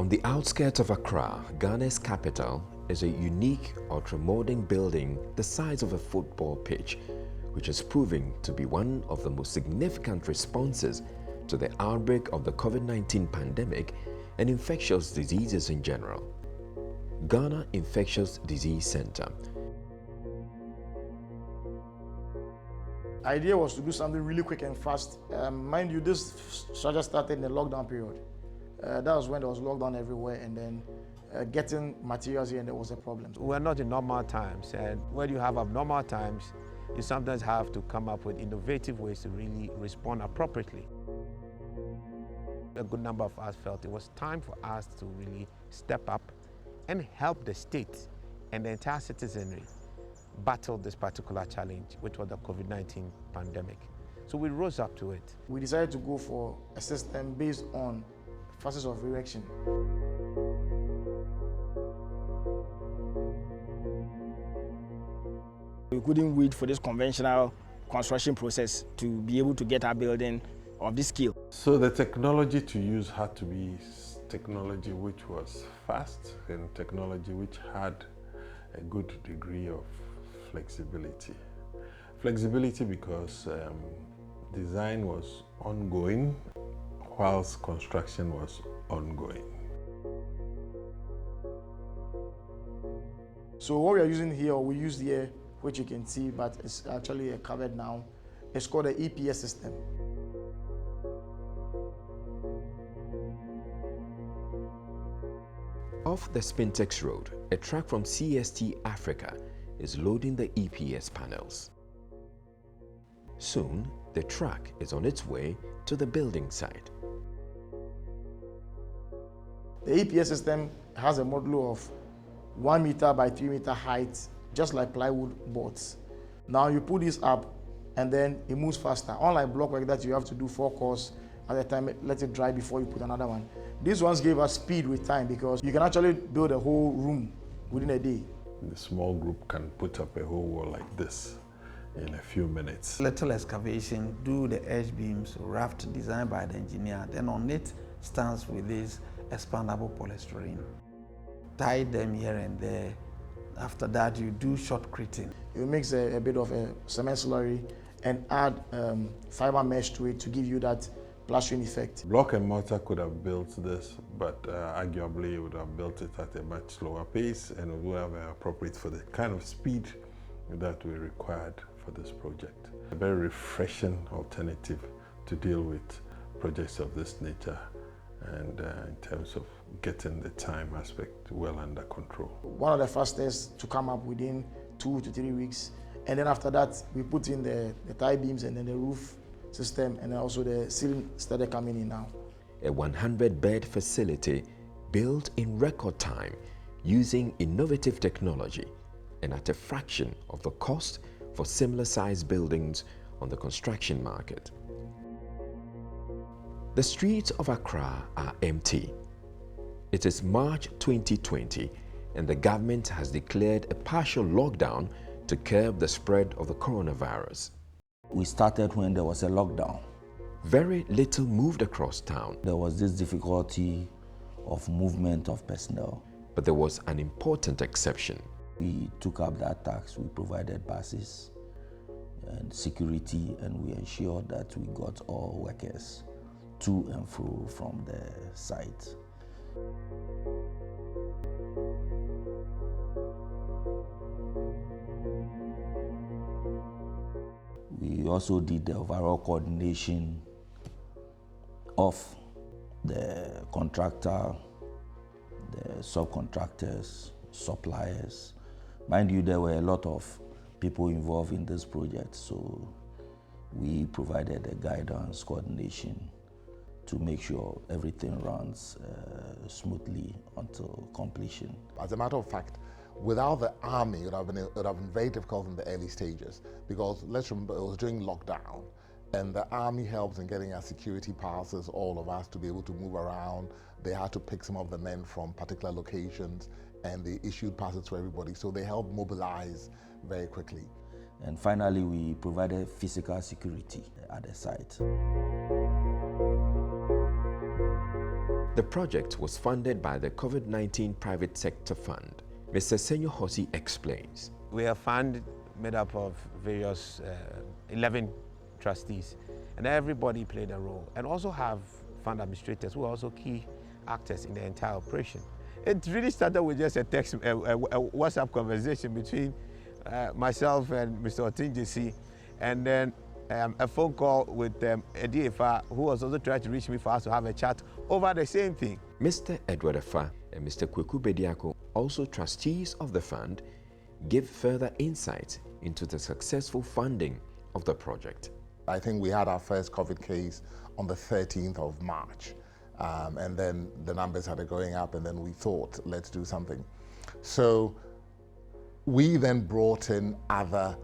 On the outskirts of Accra, Ghana's capital, is a unique ultra-modern building the size of a football pitch, which is proving to be one of the most significant responses to the outbreak of the COVID-19 pandemic and infectious diseases in general. Ghana Infectious Disease Center. The idea was to do something really quick and fast. Mind you, this structure started in the lockdown period. That was when there was lockdown everywhere, and then getting materials here, and there was a problem. We're not in normal times, and when you have abnormal times, you sometimes have to come up with innovative ways to really respond appropriately. A good number of us felt it was time for us to really step up and help the state and the entire citizenry battle this particular challenge, which was the COVID-19 pandemic. So we rose up to it. We decided to go for a system based on phases of erection. We couldn't wait for this conventional construction process to be able to get our building of this scale. So the technology to use had to be technology which was fast and technology which had a good degree of flexibility. Flexibility because design was ongoing whilst construction was ongoing. So what we are using here, or we used here, which you can see, but it's actually covered now, it's called the EPS system. Off the Spintex Road, a truck from CST Africa is loading the EPS panels. Soon, the truck is on its way to the building site. The EPS system has a module of 1 meter by 3 meter height, just like plywood boards. Now you put this up and then it moves faster. Unlike blockwork that you have to do 4 course at a time, let it dry before you put another one. These ones gave us speed with time because you can actually build a whole room within a day. The small group can put up a whole wall like this in a few minutes. Little excavation, do the edge beams, raft designed by the engineer, then on it stands with this expandable polystyrene. Tie them here and there. After that, you do shotcreting. You mix a bit of a cement slurry and add fiber mesh to it to give you that plastering effect. Block and mortar could have built this, but arguably it would have built it at a much slower pace and it would have been appropriate for the kind of speed that we required for this project. A very refreshing alternative to deal with projects of this nature, and in terms of getting the time aspect well under control. One of the fastest to come up within 2 to 3 weeks, and then after that we put in the tie beams and then the roof system, and then also the ceiling started coming in now. A 100-bed facility built in record time using innovative technology and at a fraction of the cost for similar-sized buildings on the construction market. The streets of Accra are empty. It is March 2020 and the government has declared a partial lockdown to curb the spread of the coronavirus. We started when there was a lockdown. Very little moved across town. There was this difficulty of movement of personnel. But there was an important exception. We took up that task. We provided buses and security, and we ensured that we got all workers to and fro from the site. We also did the overall coordination of the contractor, the subcontractors, suppliers. Mind you, there were a lot of people involved in this project, so we provided the guidance, coordination to make sure everything runs smoothly until completion. As a matter of fact, without the army, it would have been very difficult in the early stages, because let's remember it was during lockdown, and the army helped in getting our security passes, all of us to be able to move around. They had to pick some of the men from particular locations, and they issued passes to everybody, so they helped mobilize very quickly. And finally, we provided physical security at the site. The The project was funded by the COVID-19 Private Sector Fund. Mr. Senyo Hosi explains. We are a fund made up of various 11 trustees, and everybody played a role, and also have fund administrators who are also key actors in the entire operation. It really started with just a text, a WhatsApp conversation between myself and Mr. Otinjisi, and then a phone call with Ediefa, who was also trying to reach me for us to have a chat over the same thing. Mr. Edward Afa and Mr. Kweku Bediako, also trustees of the fund, give further insight into the successful funding of the project. I think we had our first COVID case on the 13th of March. And then the numbers started going up, and then we thought, let's do something. So we then brought in other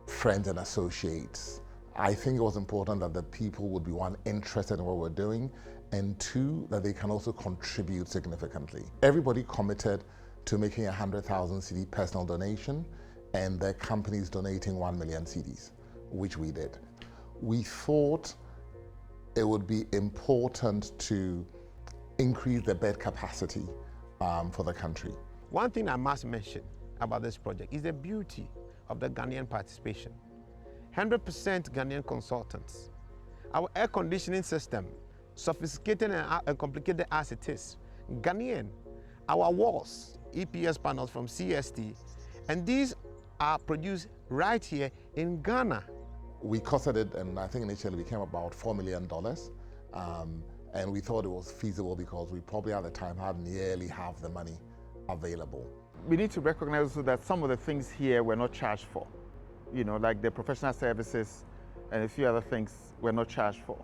friends and associates. I think it was important that the people would be, one, interested in what we're doing, and two, that they can also contribute significantly. Everybody committed to making 100,000 cedi personal donation, and their companies donating 1 million cedis, which we did. We thought it would be important to increase the bed capacity for the country. One thing I must mention about this project is the beauty of the Ghanaian participation. 100% Ghanaian consultants. Our air conditioning system, sophisticated and complicated as it is, Ghanaian. Our walls, EPS panels from CST, and these are produced right here in Ghana. We costed it, and I think initially we came about $4 million. And we thought it was feasible because we probably at the time had nearly half the money available. We need to recognize also that some of the things here were not charged for. You know, like the professional services and a few other things were not charged for.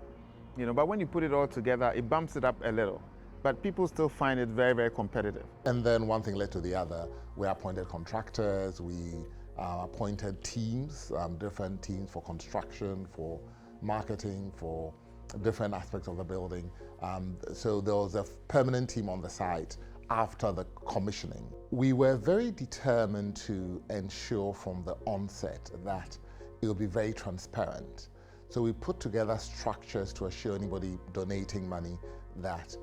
You know, but when you put it all together, it bumps it up a little. But people still find it very, very competitive. And then one thing led to the other. We appointed contractors, we appointed teams, different teams for construction, for marketing, for different aspects of the building. So there was a permanent team on the site after the commissioning. We were very determined to ensure from the onset that it would be very transparent. So we put together structures to assure anybody donating money that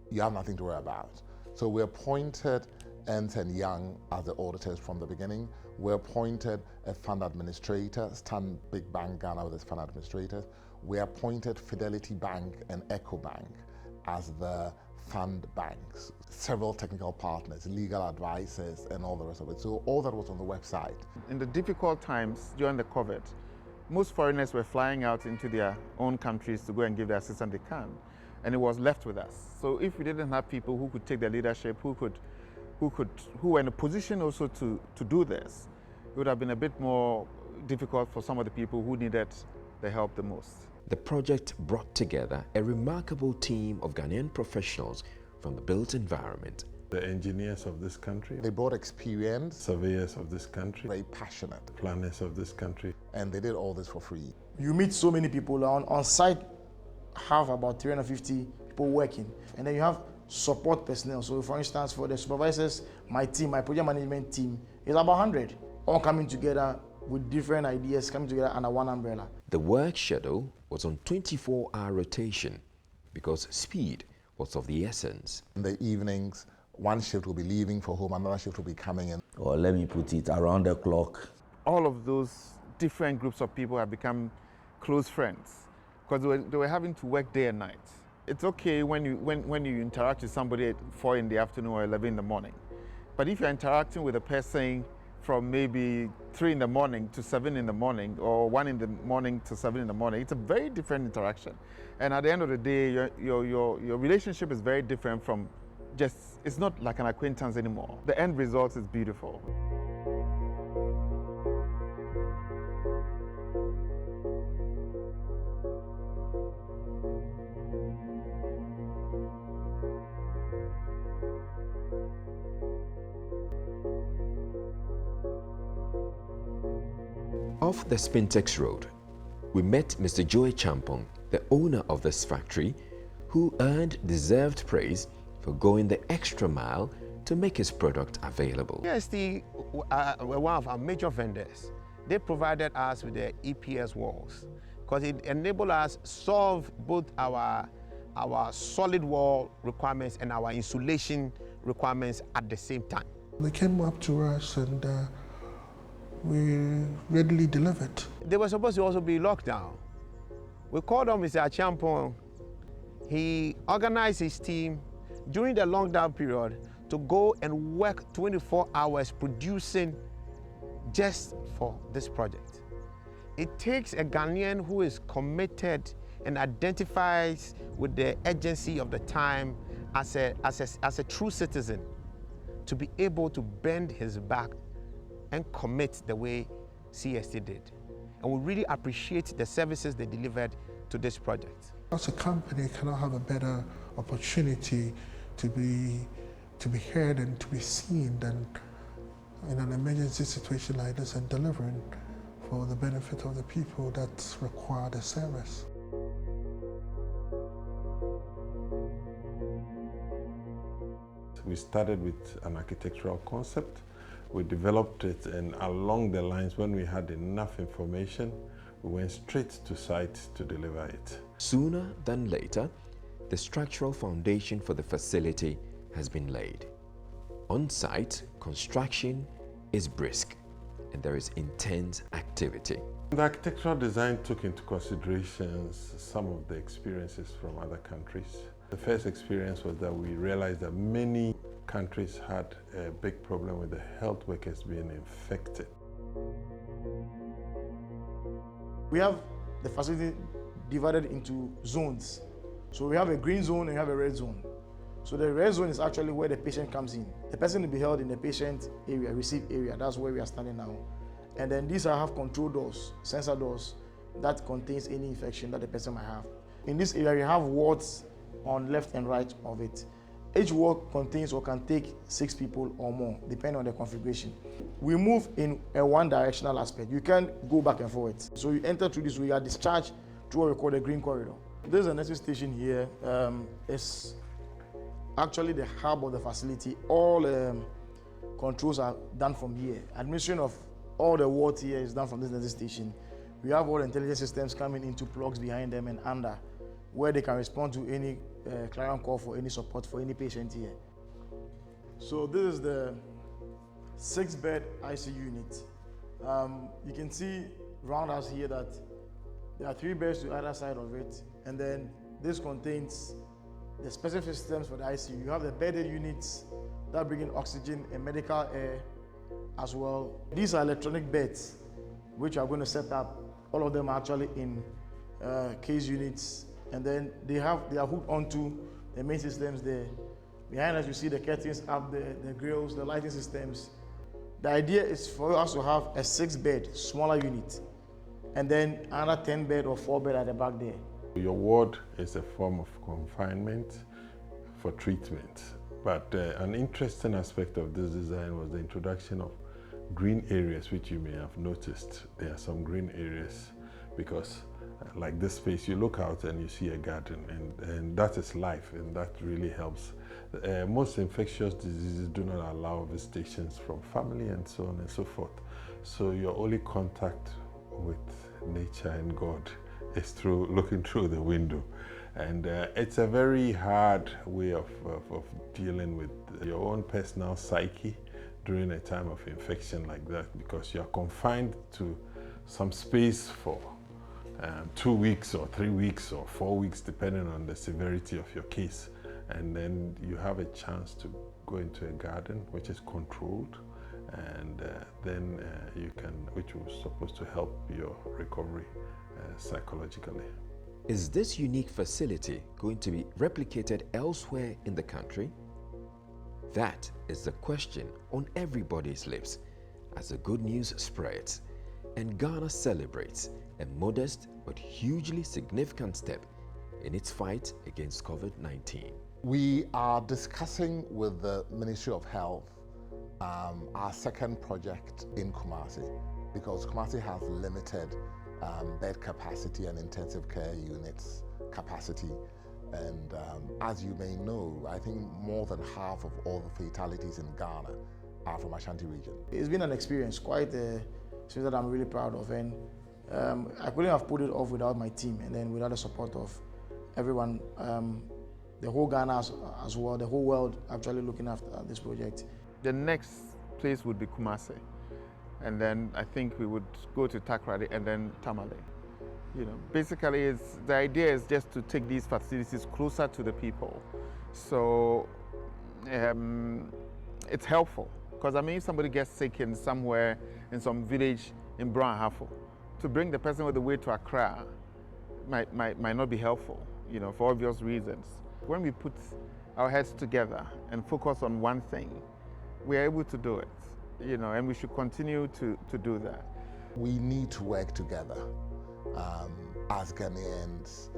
you have nothing to worry about. So we appointed Ernst & Young as the auditors from the beginning. We appointed a fund administrator, Stanbic Bank Ghana with its fund administrators. We appointed Fidelity Bank and EcoBank as the fund banks, several technical partners, legal advisors, and all the rest of it. So all that was on the website. In the difficult times during the COVID, most foreigners were flying out into their own countries to go and give the assistance they can, and it was left with us. So if we didn't have people who could take the leadership, who were in a position also to do this, it would have been a bit more difficult for some of the people who needed the help the most. The project brought together a remarkable team of Ghanaian professionals from the built environment. The engineers of this country, They brought experience, surveyors of this country, very passionate, planners of this country. and they did all this for free. You meet so many people on site, have about 350 people working, and then you have support personnel. So for instance, for the supervisors, my team, my project management team is about 100, all coming together with different ideas, coming together under one umbrella. The work schedule was on 24-hour rotation because speed was of the essence. In the evenings, one shift will be leaving for home, another shift will be coming in. Or let me put it, around the clock. All of those different groups of people have become close friends because they were having to work day and night. It's okay when you interact with somebody at 4 in the afternoon or 11 in the morning. But if you're interacting with a person from maybe 3 in the morning to 7 in the morning or 1 in the morning to 7 in the morning, it's a very different interaction. And at the end of the day, your relationship is very different from just, it's not like an acquaintance anymore. The end result is beautiful. Off the Spintex Road, we met Mr. Joey Champong, the owner of this factory, who earned deserved praise for going the extra mile to make his product available. CST were one of our major vendors. They provided us with the EPS walls because it enabled us solve both our our solid wall requirements and our insulation requirements at the same time. They came up to us and we readily delivered. They were supposed to also be locked down. We called on Mr. Achampong. He organized his team during the lockdown period to go and work 24 hours producing just for this project. It takes a Ghanaian who is committed and identifies with the urgency of the time as a true citizen to be able to bend his back and commit the way CST did. And we really appreciate the services they delivered to this project. As a company, cannot have a better opportunity to be heard and to be seen than in an emergency situation like this and delivering for the benefit of the people that require the service. We started with an architectural concept. We developed it, and along the lines, when we had enough information, we went straight to site to deliver it. Sooner than later, the structural foundation for the facility has been laid. On site, construction is brisk and there is intense activity. The architectural design took into consideration some of the experiences from other countries. The first experience was that we realized that many countries had a big problem with the health workers being infected. We have the facility divided into zones. So we have a green zone and we have a red zone. So the red zone is actually where the patient comes in. The person will be held in the patient area, receive area. That's where we are standing now. And then these have control doors, sensor doors, that contains any infection that the person might have. In this area, we have wards on left and right of it. Each ward contains or can take 6 people or more, depending on the configuration. We move in a one-directional aspect. You can't go back and forth. So you enter through this, we are discharged through what we call the green corridor. There's a nursing station here. It's actually the hub of the facility. All controls are done from here. Administration of all the wards here is done from this nursing station. We have all the intelligence systems coming into plugs behind them and under, where they can respond to any clarion call for any support for any patient here. So this is the 6-bed ICU unit. You can see around us here that there are 3 beds to either side of it, and then this contains the specific systems for the ICU. You have the bedded units that bring in oxygen and medical air as well. These are electronic beds, which are going to set up. All of them are actually in case units, and then they are hooked onto the main systems there. Behind us, you see the curtains up there, the grills, the lighting systems. The idea is for us to have a 6-bed, smaller unit, and then another 10-bed or 4-bed at the back there. Your ward is a form of confinement for treatment, but an interesting aspect of this design was the introduction of green areas, which you may have noticed. There are some green areas because like this space, you look out and you see a garden, and that is life, and that really helps. Most infectious diseases do not allow visitations from family and so on and so forth. So your only contact with nature and God is through looking through the window. And it's a very hard way of dealing with your own personal psyche during a time of infection like that, because you're confined to some space for 2 weeks or 3 weeks or 4 weeks, depending on the severity of your case. And then you have a chance to go into a garden, which is controlled, and then which was supposed to help your recovery psychologically. Is this unique facility going to be replicated elsewhere in the country? That is the question on everybody's lips as the good news spreads and Ghana celebrates a modest but hugely significant step in its fight against COVID-19. We are discussing with the Ministry of Health our second project in Kumasi, because Kumasi has limited bed capacity and intensive care units capacity. And as you may know, I think more than half of all the fatalities in Ghana are from Ashanti region. It's been an experience, quite a experience that I'm really proud of, and I couldn't have put it off without my team and then without the support of everyone, the whole Ghana as well, the whole world actually looking after this project. The next place would be Kumasi, and then I think we would go to Takoradi and then Tamale. You know, basically, the idea is just to take these facilities closer to the people. So it's helpful, because I mean, if somebody gets sick in somewhere in some village in Brown-Hafo, to bring the person all the way to Accra might not be helpful, you know, for obvious reasons. When we put our heads together and focus on one thing, we are able to do it, you know, and we should continue to do that. We need to work together as Ghanaians,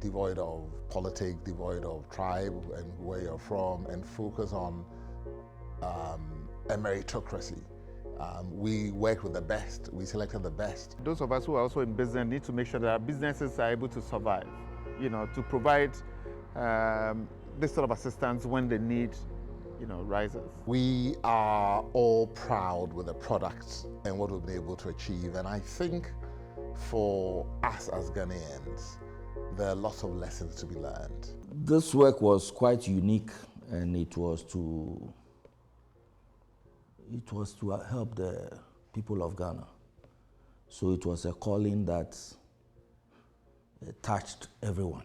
devoid of politics, devoid of tribe and where you're from, and focus on a meritocracy. We work with the best, we selected the best. Those of us who are also in business need to make sure that our businesses are able to survive, you know, to provide this sort of assistance when the need, you know, rises. We are all proud with the products and what we've been able to achieve, and I think for us as Ghanaians, there are lots of lessons to be learned. This work was quite unique, and it was to help the people of Ghana. So it was a calling that touched everyone.